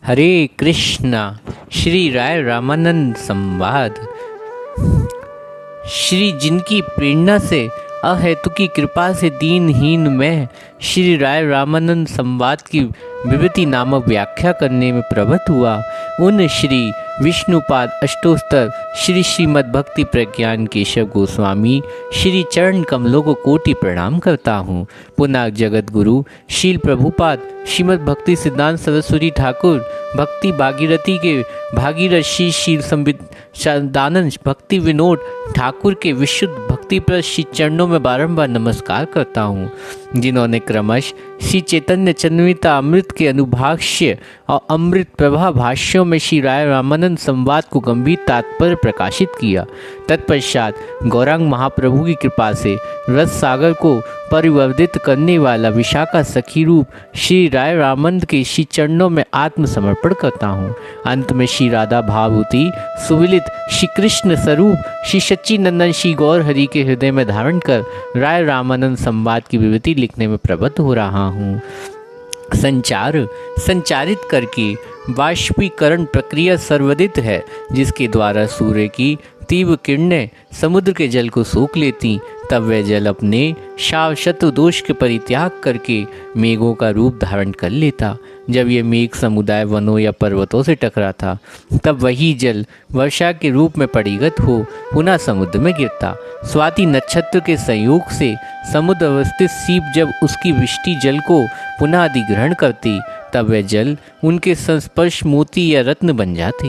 हरे कृष्णा। श्री राय रामानंद संवाद। श्री जिनकी प्रेरणा से अहेतु की कृपा से दीनहीन मैं श्री राय रामानंद संवाद की विभूति नामक व्याख्या करने में प्रवृत्त हुआ, उन श्री विष्णुपाद अष्टोत्तर श्री श्रीमद् भक्ति प्रज्ञान केशव गोस्वामी श्री चरण कमलों को कोटि प्रणाम करता हूँ। पुनः जगत गुरु शील प्रभुपाद श्रीमद् भक्ति सिद्धांत सरस्वती ठाकुर भक्ति भागीरथी के भागीरथ श्री शील संविदानंद भक्ति विनोद ठाकुर के विशुद्ध भक्ति पर श्री चरणों में बारंबार नमस्कार करता हूँ, जिन्होंने क्रमश श्री चैतन्य चंद्रिता अमृत के अनुभाष्य और अमृत प्रभा भाष्यों में श्री राय रामानंद संवाद को गंभीर तात्पर्य प्रकाशित किया। तत्पश्चात गौरांग महाप्रभु की कृपा से रस सागर को परिवर्धित करने वाला विशाखा सखी रूप श्री राय रामानंद के श्री चरणों में आत्मसमर्पण करता हूँ। अंत में श्री राधा भावभूति सुविलित श्री कृष्ण स्वरूप श्री सच्चिदानंद श्री गौर हरि के हृदय में धारण कर राय रामानंद संवाद की विभूति लिखने में प्रवृत्त हो रहा हूँ। संचारित करके वाष्पीकरण प्रक्रिया सर्वविदित है, जिसके द्वारा सूर्य की तीव्र किरणें समुद्र के जल को सोख लेती, तब वह जल अपने शत्रु दोष के परित्याग करके मेघों का रूप धारण कर लेता। जब यह मेघ समुदाय वनों या पर्वतों से टकरा था, तब वही जल वर्षा के रूप में परिगत हो पुनः समुद्र में गिरता। स्वाति नक्षत्र के संयोग से समुद्र अवस्थित सीप जब उसकी वृष्टि जल को पुनः अधिग्रहण करती, तब वह जल उनके संस्पर्श मोती या रत्न बन जाते।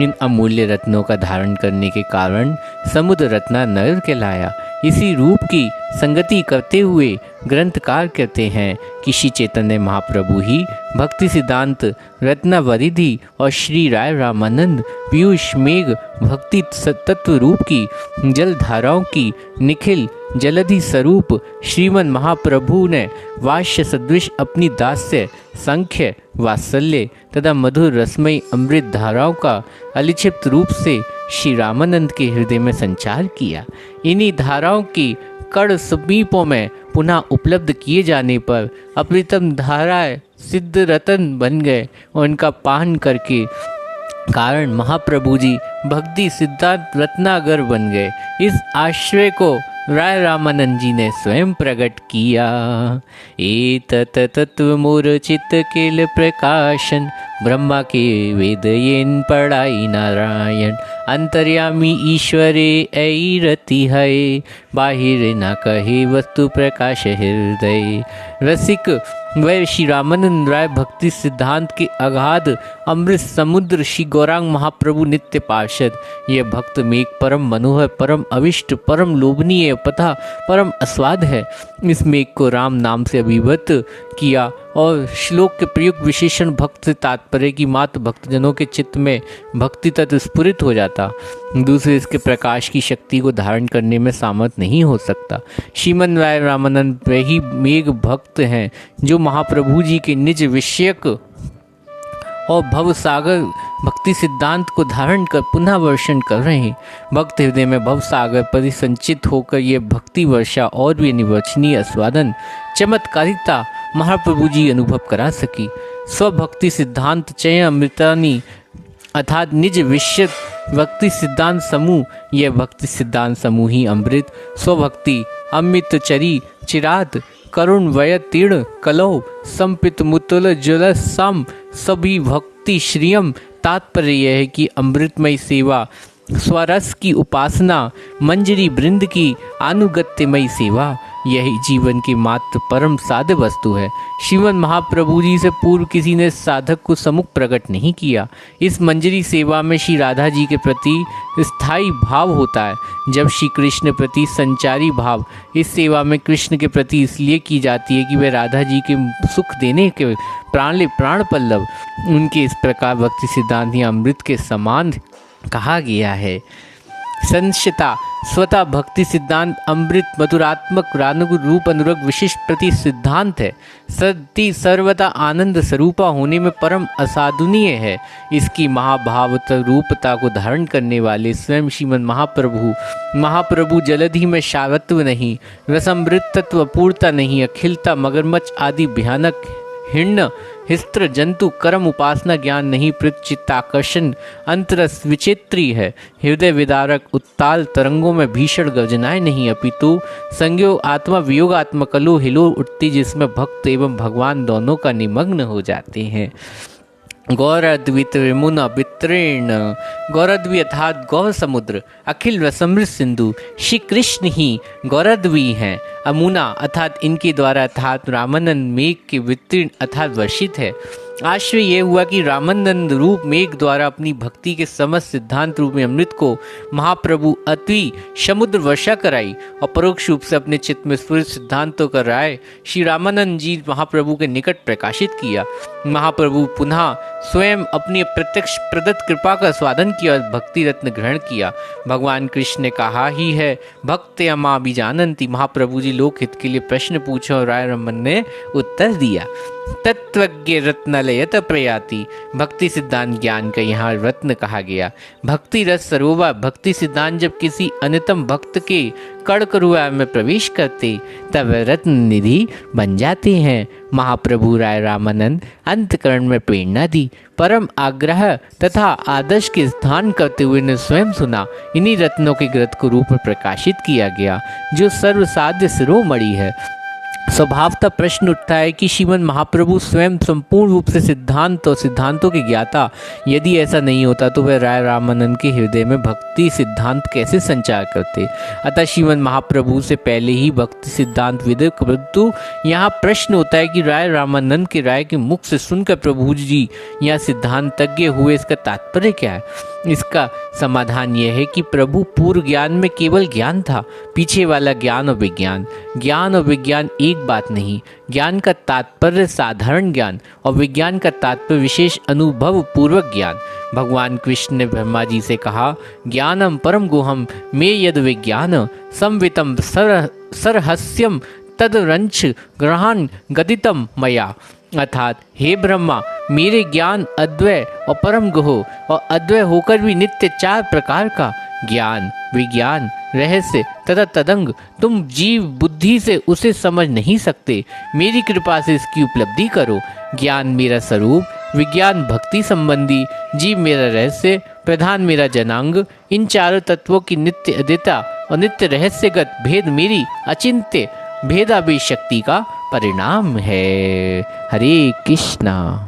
इन अमूल्य रत्नों का धारण करने के कारण समुद्र रत्नानगर कहलाया। इसी रूप की संगति करते हुए ग्रंथकार कहते हैं कि श्री चैतन्य महाप्रभु ही भक्ति सिद्धांत रत्नावरिधि और श्री राय रामानंद पीयूष मेघ भक्ति तत्व रूप की जल धाराओं की निखिल जलधि स्वरूप श्रीमन महाप्रभु ने वाष्य सदृश अपनी दास्य संख्य वात्सल्य तथा मधुर रसमयी अमृत धाराओं का अलिक्षिप्त रूप से श्री रामानंद के हृदय में संचार किया। इन्हीं धाराओं की कड़ समीपों में पुनः उपलब्ध किए जाने पर अप्रितम धाराएं सिद्ध रतन बन गए और इनका पान करके कारण महाप्रभु जी भक्ति सिद्धांत रत्नागर बन गए। इस आश्रय को राय रामानंद जी ने स्वयं प्रकट किया। एतत् तत्व मोर चित्त केल प्रकाशन ब्रह्मा के वेद येन पढ़ाई नारायण अंतर्यामी ईश्वरे ऐरति है बाहिर न कहे वस्तु प्रकाश हृदय। रसिक वह श्री रामानंद राय भक्ति सिद्धांत के अगाध अमृत समुद्र श्री गौरांग महाप्रभु नित्य पार्षद यह भक्त मेघ परम मनोहर परम अविष्ट परम लोभनीय पथा परम अस्वाद है। इस मेघ को राम नाम से अभिभूत किया और श्लोक के प्रयुक्त विशेषण भक्त से तात्पर्य की मात्र भक्तजनों के चित्त में भक्ति तत्व स्फुरित हो जाता, दूसरे इसके प्रकाश की शक्ति को धारण करने में सामर्थ नहीं हो सकता। श्रीमन राय रामानंद वही मेघ भक्त हैं जो महाप्रभु जी के निज विषयक और भव सागर भक्ति सिद्धांत को धारण कर पुनः वर्षण कर रहे हैं। भक्त हृदय में भव सागर परिसंचित होकर ये भक्ति वर्षा और भी निवर्चनीय आस्वादन चमत्कारिता महाप्रभु जी अनुभव करा सकी। स्वभक्ति सिद्धांत चय अमृतानी अर्थात निज विषय भक्ति सिद्धांत समूह, यह भक्ति सिद्धांत समूह ही अमृत स्वभक्ति अमृत चरी चिरात करुण वय तीर्ण कलौ संपित मुतुल जल सम सभी भक्ति श्रियम। तात्पर्य यह है कि अमृतमय सेवा स्वरस की उपासना मंजरी वृंद की अनुगत्यमयी सेवा यही जीवन की मात्र परम साध्य वस्तु है। श्रीमन महाप्रभु जी से पूर्व किसी ने साधक को सम्मुख प्रकट नहीं किया। इस मंजरी सेवा में श्री राधा जी के प्रति स्थायी भाव होता है, जब श्री कृष्ण प्रति संचारी भाव इस सेवा में कृष्ण के प्रति इसलिए की जाती है कि वे राधा जी के सुख देने के प्राण पल्लव उनके इस प्रकार भक्ति सिद्धांत या अमृत के समान कहा गया है। संशिता स्वतः भक्ति सिद्धांत अमृत मधुरात्मक रानुग रूप अनुरग विशिष्ट प्रति सिद्धांत है। सत्य सर्वदा आनंद स्वरूपा होने में परम असाधुनीय है। इसकी महाभावत रूपता को धारण करने वाले स्वयं श्रीमन महाप्रभु जलधि में शावत्व नहीं, रसमृत तत्व पूर्णता नहीं, अखिलता मगरमच्छ आदि भयानक हिस्त्र जंतु कर्म उपासना ज्ञान नहीं प्रत चित्ताकर्षण अंतरस विचित्री है। हृदय विदारक उत्ताल तरंगों में भीषण गर्जनाएं नहीं, अपितु संज्ञो आत्मा वियोगात्मा कलो हिलो उठती, जिसमें भक्त एवं भगवान दोनों का निमग्न हो जाते हैं। गौरद्वित विमुना वित्रेण, गौरद्वी अर्थात गौ समुद्र, अखिल रसमृत सिंधु श्री कृष्ण ही गौरद्वी हैं। अमुना अर्थात इनके द्वारा अर्थात रामानंद मेघ के वितीर्ण अर्थात वर्षित है। आश्चर्य ये हुआ कि रामानंद रूप मेघ द्वारा अपनी भक्ति के समस्त सिद्धांत रूप में अमृत को महाप्रभु अति समुद्र वर्षा कराई और परोक्ष रूप से अपने चित्त में स्फुरित सिद्धांतों का राय श्री रामानंद जी महाप्रभु के निकट प्रकाशित किया। महाप्रभु पुनः स्वयं अपनी प्रत्यक्ष प्रदत्त कृपा का स्वादन किया और भक्ति रत्न ग्रहण किया। भगवान कृष्ण ने कहा ही है, भक्त अमा भी जानती। महाप्रभु जी लोकहित के लिए प्रश्न पूछा और राय रमन ने उत्तर दिया। तत्वज्ञ रत्नालयत प्रयाति, भक्ति सिद्धांत ज्ञान का यहाँ रत्न कहा गया। भक्ति रस सरोवर, भक्ति सिद्धांत जब किसी अन्यतम भक्त के कड़करुआ में प्रवेश करते तब रत्न निधि बन जाते हैं। महाप्रभु राय रामानंद अंतकरण में प्रेरणा दी, परम आग्रह तथा आदर्श के स्थान करते हुए ने स्वयं सुना। इन्हीं रत्नों के ग्रंथ को रूप में प्रकाशित किया गया जो सर्वसाध्य शिरोमणि है। स्वभावतः प्रश्न उठता है कि श्रीमद् महाप्रभु स्वयं संपूर्ण रूप से सिद्धांत और सिद्धांतों के ज्ञाता, यदि ऐसा नहीं होता तो वह राय रामानंद के हृदय में भक्ति सिद्धांत कैसे संचार करते। अतः श्रीमद् महाप्रभु से पहले ही भक्ति सिद्धांत विदे, परंतु यहाँ प्रश्न होता है कि राय रामानंद के राय के मुख से सुनकर प्रभु जी यहाँ सिद्धांतज्ञ हुए, इसका तात्पर्य क्या है? इसका समाधान यह है कि प्रभु पूर्व ज्ञान में केवल ज्ञान था, पीछे वाला ज्ञान और विज्ञान। ज्ञान और विज्ञान एक बात नहीं। ज्ञान का तात्पर्य साधारण ज्ञान और विज्ञान का तात्पर्य विशेष अनुभव पूर्वक ज्ञान। भगवान कृष्ण ने ब्रह्मा जी से कहा, ज्ञानम परम गुहम मे यद विज्ञान संवितम सरहस्यम तदरंच ग्रहण गदितम मया। अर्थात हे ब्रह्मा, मेरे ज्ञान अद्वय और परम गुह और अद्वय होकर भी नित्य 4 प्रकार का ज्ञान, विज्ञान, रहस्य तथा तदंग तुम जीव बुद्धि से उसे समझ नहीं सकते। मेरी कृपा से इसकी उपलब्धि करो। ज्ञान मेरा स्वरूप, विज्ञान भक्ति संबंधी, जीव मेरा रहस्य, प्रधान मेरा जनांग, इन 4 तत्वों की नित्य अद्वैता और नित्य रहस्यगत भेद मेरी अचिंत्य भेदाभेद शक्ति का परिणाम है। हरे कृष्णा।